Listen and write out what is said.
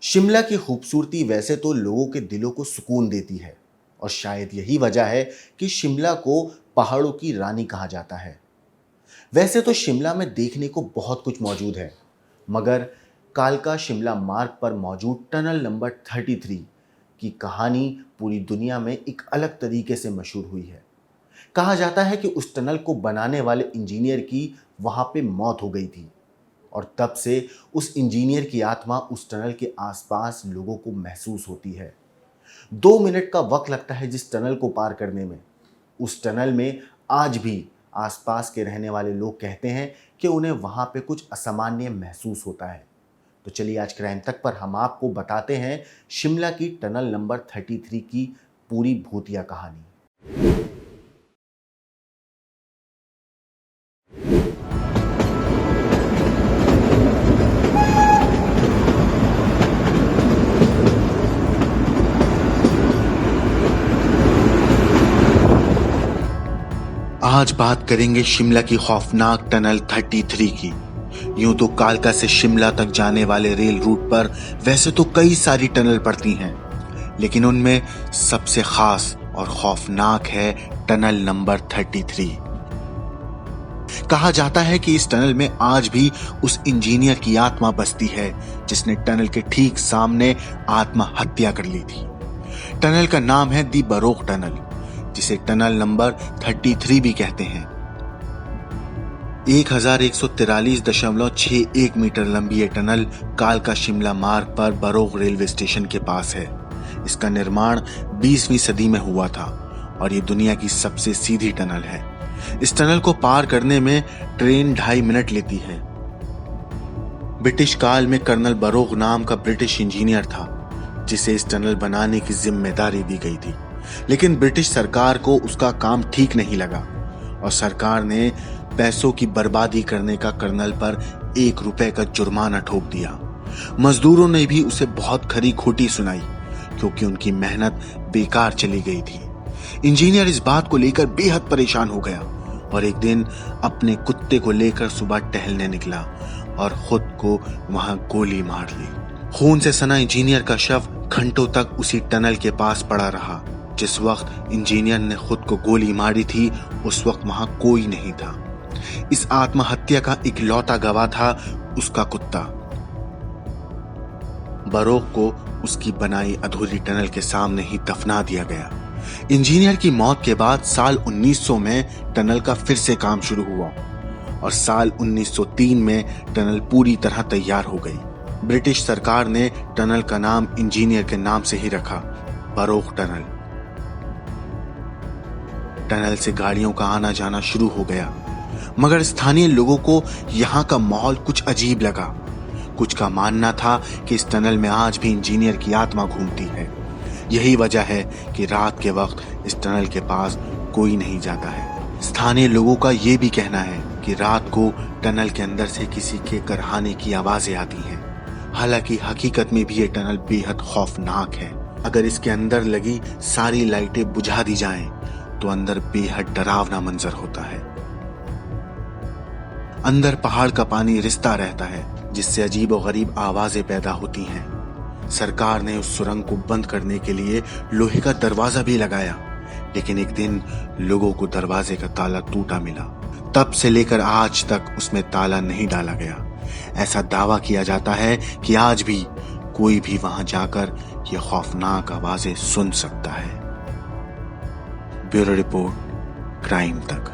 शिमला की खूबसूरती वैसे तो लोगों के दिलों को सुकून देती है और शायद यही वजह है कि शिमला को पहाड़ों की रानी कहा जाता है। वैसे तो शिमला में देखने को बहुत कुछ मौजूद है, मगर कालका शिमला मार्ग पर मौजूद टनल नंबर 33 की कहानी पूरी दुनिया में एक अलग तरीके से मशहूर हुई है। कहा जाता है कि उस टनल को बनाने वाले इंजीनियर की वहां पे मौत हो गई थी और तब से उस इंजीनियर की आत्मा उस टनल के आसपास लोगों को महसूस होती है। 2 मिनट का वक्त लगता है जिस टनल को पार करने में। उस टनल में आज भी आसपास के रहने वाले लोग कहते हैं कि उन्हें वहां पे कुछ असामान्य महसूस होता है। तो चलिए आज क्राइम तक पर हम आपको बताते हैं शिमला की टनल नंबर 33 की पूरी भूतिया कहानी। आज बात करेंगे शिमला की खौफनाक टनल 33 की। यूं तो कालका से शिमला तक जाने वाले रेल रूट पर वैसे तो कई सारी टनल पड़ती हैं, लेकिन उनमें सबसे खास और खौफनाक है टनल नंबर 33। कहा जाता है कि इस टनल में आज भी उस इंजीनियर की आत्मा बसती है जिसने टनल के ठीक सामने आत्महत्या कर ली थी। टनल का नाम है दी बरोक टनल, जिसे टनल नंबर 33 भी कहते हैं। 1143.61 मीटर लंबी ये टनल कालका शिमला मार्ग पर बरोक रेलवे स्टेशन के पास है। इसका निर्माण 20वीं सदी में हुआ था और ये दुनिया की सबसे सीधी टनल है। इस टनल को पार करने में ट्रेन 2.5 मिनट लेती है। ब्रिटिश काल में कर्नल बरोक नाम का ब्रिटिश इंजीनियर था जिसे इस टनल बनाने की जिम्मेदारी दी गई थी, लेकिन ब्रिटिश सरकार को उसका काम ठीक नहीं लगा और सरकार ने पैसों की बर्बादी करने का कर्नल पर 1 रुपए का जुर्माना ठोक दिया। मजदूरों ने भी उसे बहुत खरी खोटी सुनाई क्योंकि उनकी मेहनत बेकार चली गई थी। इंजीनियर इस बात को लेकर बेहद परेशान हो गया और एक दिन अपने कुत्ते को लेकर सुबह टहलने निकला और खुद को वहां गोली मार ली। खून से सना इंजीनियर का शव घंटों तक उसी टनल के पास पड़ा रहा। जिस वक्त इंजीनियर ने खुद को गोली मारी थी उस वक्त वहां कोई नहीं था। इस आत्महत्या का इकलौता गवाह था उसका कुत्ता। बरोक को उसकी बनाई अधूरी टनल के सामने ही दफना दिया गया। इंजीनियर की मौत के बाद साल 1900 में टनल का फिर से काम शुरू हुआ और साल 1903 में टनल पूरी तरह तैयार हो गई। ब्रिटिश सरकार ने टनल का नाम इंजीनियर के नाम से ही रखा, बरोक टनल। टनल से गाड़ियों का आना जाना शुरू हो गया, मगर स्थानीय लोगों को यहाँ का माहौल कुछ अजीब लगा। कुछ का मानना था कि इस टनल में आज भी इंजीनियर की आत्मा घूमती है। यही वजह है कि रात के वक्त इस टनल के पास कोई नहीं जाता है। स्थानीय लोगों का यह भी कहना है कि रात को टनल के अंदर से किसी के करहाने की आवाजें आती हैं। हालांकि हकीकत में भी ये टनल बेहद खौफनाक है। अगर इसके अंदर लगी सारी लाइटें बुझा दी जाएं, तो अंदर बेहद डरावना मंजर होता है। अंदर पहाड़ का पानी रिसता रहता है जिससे अजीब और गरीब आवाजें पैदा होती हैं। सरकार ने उस सुरंग को बंद करने के लिए लोहे का दरवाजा भी लगाया, लेकिन एक दिन लोगों को दरवाजे का ताला टूटा मिला। तब से लेकर आज तक उसमें ताला नहीं डाला गया। ऐसा दावा किया जाता है कि आज भी कोई भी वहां जाकर ये खौफनाक आवाजें सुन सकता है। ब्यूरो रिपोर्ट, क्राइम तक।